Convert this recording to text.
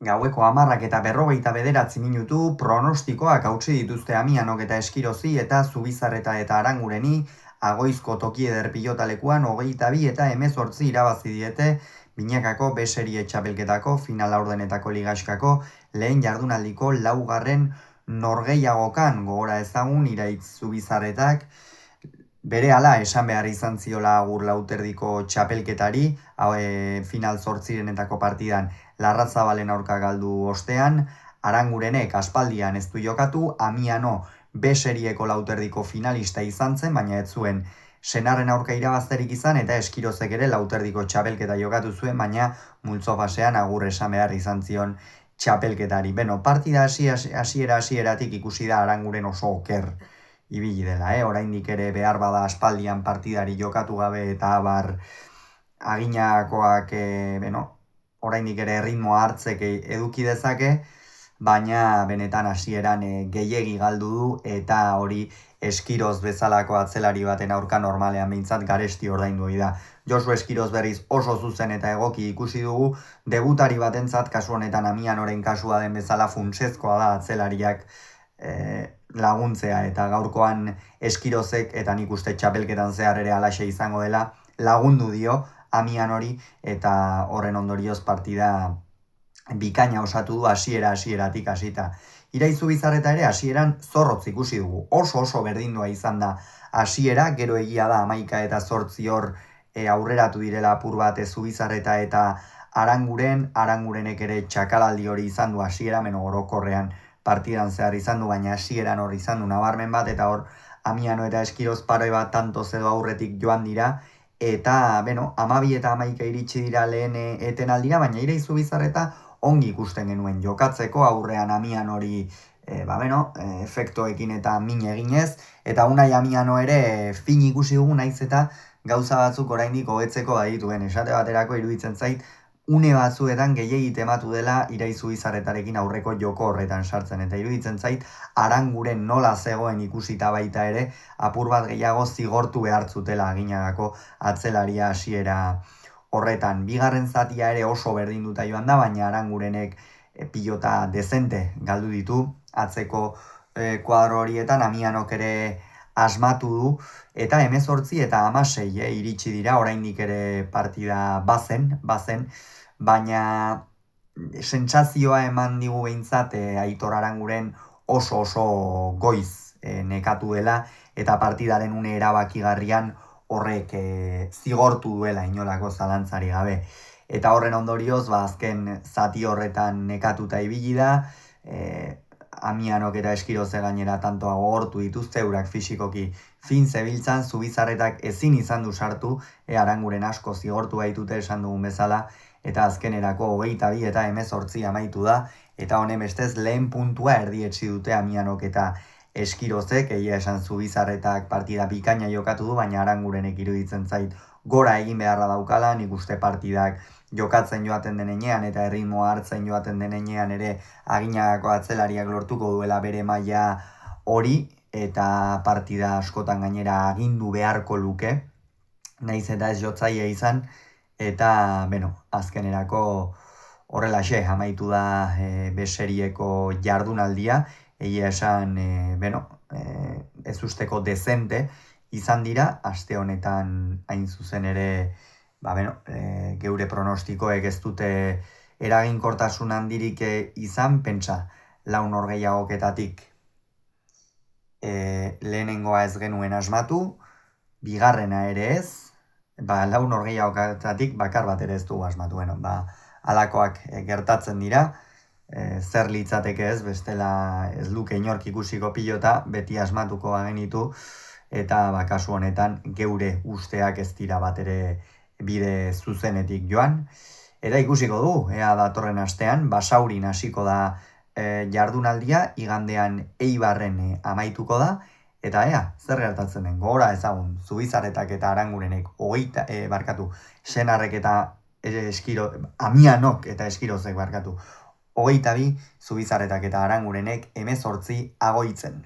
Gaueko 10:49 minutu pronostikoak hautsi dituzte Amianok eta Eskirozi eta Zubizarreta eta Arangureni Agoizko toki eder pilotalekuan 22 eta 18 irabazi diete binakako B-serie txapelketako final laurdenetako ligaxkako lehen jardunaldiko laugarren norgehiagokan gogora ezagun Iraitz Zubizarretak berehala esan behar izan ziola agur lauterdiko txapelketari final zortzirenetako partidan Larrazabalen aurka galdu ostean, Arangurenek aspaldian ez du jokatu, Amiano B-serieko lauterdiko finalista izan zen, baina ez zuen Senarren aurka irabazterik izan eta Eskirozek ere lauterdiko txapelketa jokatu zuen, baina multzo fasean agur esan behar izan zion txapelketari. Beno, partida hasieratik ikusi da Aranguren oso oker ibili dela, oraindik ere behar bada aspaldian partidari jokatu gabe eta abar aginakoak, oraindik ere ritmoa hartzek eduki dezake, baina benetan hasieran gehiegi galdu du eta hori Eskiroz bezalako atzelari baten aurka normalean behintzat garesti ordaindu da. Josu Eskiroz berriz oso zuzen eta egoki ikusi dugu, debutari batentzat kasu honetan Amianoren kasua den bezala funtsezkoa da atzelariak laguntzea eta gaurkoan Eskirozek eta nik uste txapelketan zehar ere alaxe izango dela lagundu dio Amianori eta horren ondorioz partida bikaina osatu du hasieratik hasita. Iraitz Zubizarreta ere hasieran zorrotz ikusi dugu. Oso berdindua izan da hasiera, gero egia da 11 eta 8 hor aurreratu direla apur bat Zubizarreta eta Arangurenek ere txakalaldi hori izan du hasiera, orokorrean partidan zehar izan du, baina hasieran hor izan du nabarmen bat, eta hor Amiano eta Eskiroz pare bat tantoz edo aurretik joan dira, eta, 12 eta 11 iritsi dira lehen etenaldira, baina Iraitz Zubizarreta ongi ikusten genuen jokatzeko, aurrean Amiano hori, efektoekin eta min eginez, eta Unai Amiano ere fin ikusi dugu naiz eta gauza batzuk oraindik hobetzeko badituen, esate baterako iruditzen zait, une batzuetan gehiegi tematu dela Iraitz Zubizarretarekin aurreko joko horretan sartzen, eta iruditzen zait Aranguren nola zegoen ikusita baita ere, apur bat gehiago zigortu behartzutela aginagako atzelaria hasiera horretan. Bigarren zatia ere oso berdinduta joan da, baina Arangurenek pilota dezente galdu ditu atzeko kuadro horietan, Amianok ere asmatu du, eta 18 eta 16 iritsi dira, oraindik ere partida bazen, baina sentsazioa eman digu behintzat Aitor Aranguren oso goiz nekatu dela, eta partidaren une erabakigarrian horrek zigortu duela inolako zalantzari gabe. Eta horren ondorioz, azken zati horretan nekatuta ibili da, Amianok eta Eskiroze gainera tantoa gogortu dituzte, eurak fisikoki fin zebiltzan, Zubizarretak ezin izan du sartu, Aranguren asko zigortu baitute esan dugun bezala, eta azkenerako 22 eta 18 amaitu da, eta honen bestez lehen puntua erdietsi dute Amianok eta Eskirozek, egia esan Zubizarretak partida bikaina jokatu du, baina Arangurenek iruditzen zait gora egin beharra daukala, nik uste partidak jokatzen joaten denean eta erritmoa hartzen joaten denean ere aginagako atzelariak lortuko duela bere maila hori, eta partida askotan gainera agindu beharko luke, naiz eta ez jotzaile izan, eta azkenerako horrelaxe amaitu da B-serieko jardunaldia, egia esan ez usteko dezente izan dira, aste honetan hain zuzen ere geure pronostikoek ez dute eraginkortasun handirik izan, pentsa, lau norgehiagoketatik lehenengoa ez genuen asmatu, bigarrena ere ez, lau norgehiagoketatik bakar bat ere ez dugu asmatu, halakoak gertatzen dira, zer litzateke ez, bestela ez luke inork ikusiko pilota, beti asmatuko bagenitu, eta kasu honetan geure usteak ez dira bat ere bide zuzenetik joan. Eta ikusiko du, ea datorren astean, Basaurin hasiko da jardunaldia, igandean Eibarren amaituko da, eta zer gertatzen den, gogora ezagun, Zubizarretak eta Arangurenek, Senarrek eta Amianok eta Eskirozek 22, Zubizarretak eta Arangurenek 18 Agoitzen.